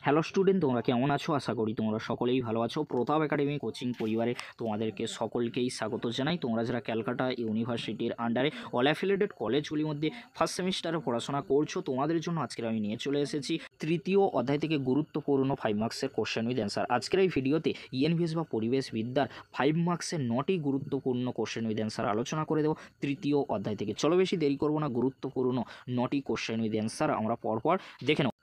Hello student, তোমরা কেমন আছো? আশা করি তোমরা সকলেই ভালো আছো। প্রতাপ একাডেমি কোচিং পরিবারে তোমাদেরকে সকলকেই স্বাগত জানাই। তোমরা যারা ক্যালকাটা ইউনিভার্সিটির আন্ডারে অল অ্যাফিলিয়েটেড কলেজগুলির মধ্যে ফার্স্ট সেমিস্টারে পড়াশোনা করছো, তোমাদের জন্য আজকের আমি নিয়ে চলে এসেছি তৃতীয় অধ্যায় থেকে গুরুত্বপূর্ণ 5 মার্কসের কোশ্চেন উইথ অ্যান্সার। আজকের এই ভিডিওতে ইএনভিএস বা পরিবেশ বিদ্যার 5 মার্কসের 9টি গুরুত্বপূর্ণ কোশ্চেন উইথ অ্যান্সার আলোচনা করে দেবো তৃতীয় অধ্যায় থেকে। চলো বেশি দেরি করবো না, গুরুত্বপূর্ণ 9টি কোশ্চেন উইথ অ্যান্সার আমরা পরপর দেখে নেব।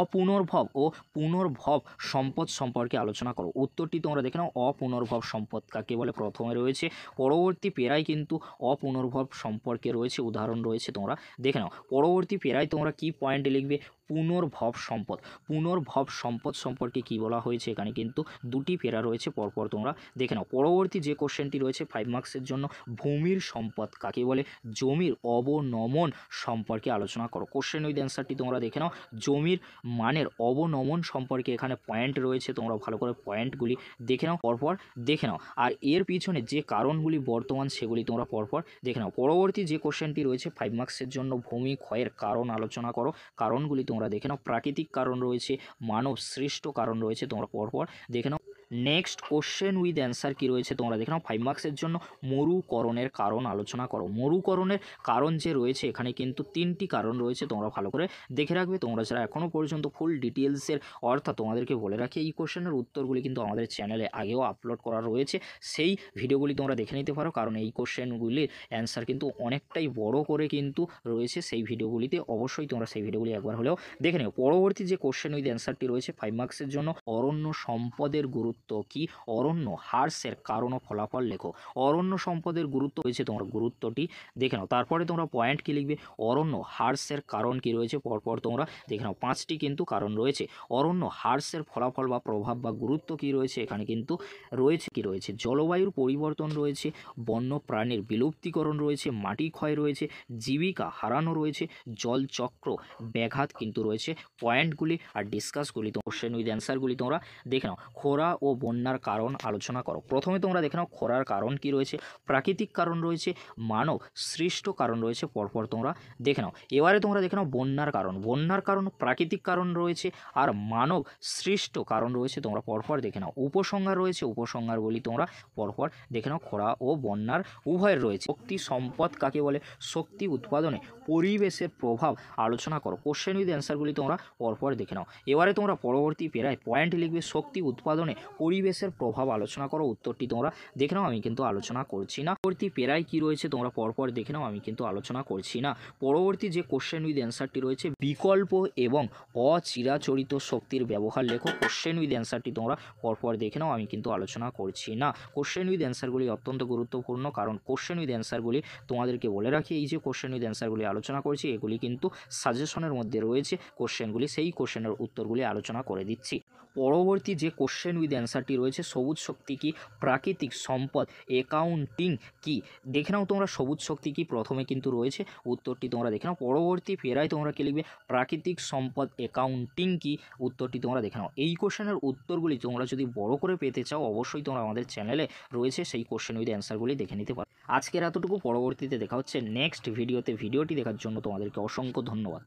অপুনর্ভব ও পুনর্ভব সম্পদ সম্পর্কে আলোচনা করো। উত্তরটি তোমরা দেখে নাও। অপুনর্ভব সম্পদ কাকে বলে প্রথমে রয়েছে, পরবর্তী পেরায় কিন্তু অপুনর্ভব সম্পর্কে রয়েছে উদাহরণ রয়েছে, তোমরা দেখে নাও। পরবর্তী পেরায় তোমরা কি পয়েন্ট লিখবে? পুনর্ভব সম্পদ। পুনর্ভব সম্পদ সম্পর্কে কি বলা হয়েছে, এখানে কিন্তু দুটি পেরা রয়েছে, পরপর তোমরা দেখে নাও। পরবর্তী যে কোশ্চেনটি রয়েছে 5 মার্কসের জন্য, ভূমির সম্পদ কাকে বলে? জমির অবনমন সম্পর্কে আলোচনা করো। কোশ্চেন উইথ অ্যান্সারটি তোমরা দেখে নাও। জমির মানের অবনমন সম্পর্কে এখানে পয়েন্ট রয়েছে, তোমরা ভালো করে পয়েন্টগুলি দেখে নাও, পরপর দেখে নাও। আর এর পিছনে যে কারণগুলি বর্তমান সেগুলি তোমরা পরপর দেখে নাও। পরবর্তী যে কোশ্চেনটি রয়েছে 5 মার্কসের জন্য, ভূমি ক্ষয়ের কারণ আলোচনা করো। কারণগুলি তোমরা দেখে নাও। প্রাকৃতিক কারণ রয়েছে, মানব সৃষ্ট কারণ রয়েছে, তোমরা পরপর দেখে নাও। নেক্সট কোশ্চেন উইথ অ্যান্সার কি রয়েছে তোমরা দেখে নাও। 5 মার্কসের জন্য মরুকরণের কারণ আলোচনা করো। মরুকরণের কারণ যে রয়েছে এখানে কিন্তু 3টি কারণ রয়েছে, তোমরা ভালো করে দেখে রাখবে। তোমরা যারা এখনও পর্যন্ত ফুল ডিটেলসের অর্থাৎ তোমাদেরকে বলে রাখি এই কোশ্চেনের উত্তরগুলি কিন্তু আমাদের চ্যানেলে আগেও আপলোড করা রয়েছে, সেই ভিডিওগুলি তোমরা দেখে নিতে পারো, কারণ এই কোশ্চেনগুলির অ্যান্সার কিন্তু অনেকটাই বড় করে কিন্তু রয়েছে সেই ভিডিওগুলিতে। অবশ্যই তোমরা সেই ভিডিওগুলি একবার হলেও দেখে নিও। পরবর্তী যে কোশ্চেন উইথ অ্যান্সারটি রয়েছে 5 মার্কসের জন্য, অরণ্য সম্পদের গুরুত্ব কি? অরণ্য হ্রাসের কারণ ও ফলাফল লেখো। অরণ্য সম্পদের গুরুত্ব রয়েছে, তোমরা গুরুত্বটি দেখে নাও। তারপরে তোমরা পয়েন্ট কি লিখবে? অরণ্য হ্রাসের কারণ কি রয়েছে, পরপর তোমরা দেখে নাও। 5টি কিন্তু কারণ রয়েছে। অরণ্য হ্রাসের ফলাফল বা প্রভাব বা গুরুত্ব কি রয়েছে, এখানে কিন্তু রয়েছে কি রয়েছে? জলবায়ুর পরিবর্তন রয়েছে, বন্য প্রাণীর বিলুপ্তিকরণ রয়েছে, মাটি ক্ষয় রয়েছে, জীবিকা হারানো রয়েছে, জলচক্র ব্যাঘাত কিন্তু রয়েছে। পয়েন্টগুলি আর ডিসকাসগুলি কোশ্চেন উইথ অ্যান্সারগুলি তোমরা দেখে নাও। খরা ও বন্যার কারণ আলোচনা করো। প্রথমে তোমরা দেখে নাও খরার কারণ কি রয়েছে, প্রাকৃতিক কারণ রয়েছে, মানব সৃষ্ট কারণ রয়েছে, পরপর তোমরা দেখে নাও। এবারে তোমরা দেখে নাও বন্যার কারণ। বন্যার কারণ প্রাকৃতিক কারণ রয়েছে আর মানব সৃষ্ট কারণ রয়েছে, তোমরা পরপর দেখে নাও। উপসংহার রয়েছে, উপসংহারগুলি তোমরা পরপর দেখে নাও। খরা ও বন্যার উভয়ের রয়েছে। শক্তি সম্পদ কাকে বলে? শক্তি উৎপাদনে পরিবেশের প্রভাব আলোচনা করো। কোশ্চেন উইথ অ্যান্সারগুলি তোমরা পরপর দেখে নাও। এবারে তোমরা পরবর্তী পেরায় পয়েন্ট লিখবে শক্তি উৎপাদনে পরিবেশের প্রভাব আলোচনা করো। উত্তরটি তোমরা দেখে নাও, আমি কিন্তু আলোচনা করছি না। পরবর্তী পেরায় কি রয়েছে তোমরা পরপর দেখে নাও, আমি কিন্তু আলোচনা করছি না। পরবর্তী যে কোশ্চেন উইথ অ্যান্সারটি রয়েছে, বিকল্প এবং অচিরাচরিত শক্তির ব্যবহার লেখো। কোশ্চেন উইথ অ্যান্সারটি তোমরা পরপর দেখে নাও, আমি কিন্তু আলোচনা করছি না। কোশ্চেন উইথ অ্যান্সারগুলি অত্যন্ত গুরুত্বপূর্ণ, কারণ কোশ্চেন উইথ অ্যান্সারগুলি তোমাদেরকে বলে রাখি, এই যে কোশ্চেন উইথ অ্যান্সারগুলি আলোচনা করছি এগুলি কিন্তু সাজেশনের মধ্যে রয়েছে কোশ্চেনগুলি, সেই কোশ্চেনের উত্তরগুলি আলোচনা করে দিচ্ছি। পরবর্তী যে কোশ্চেন উইথ অ্যান্সারটি রয়েছে, সবুজ শক্তি কি? প্রাকৃতিক সম্পদ অ্যাকাউন্টিং কি? দেখে নাও তোমরা সবুজ শক্তি কি, প্রথমে কিন্তু রয়েছে, উত্তরটি তোমরা দেখে নাও। পরবর্তী পেরায় তোমরা কি লিখবে? প্রাকৃতিক সম্পদ অ্যাকাউন্টিং কি? উত্তরটি তোমরা দেখে নাও। এই কোশ্চেনের উত্তরগুলি তোমরা যদি বড় করে পেতে চাও, অবশ্যই তোমরা আমাদের চ্যানেলে রয়েছে সেই কোশ্চেন উইথ অ্যান্সারগুলি দেখে নিতে পারো। আজকের এতটুকু, পরবর্তীতে দেখা হচ্ছে নেক্সট ভিডিওতে। ভিডিওটি দেখার জন্য তোমাদেরকে অসংখ্য ধন্যবাদ।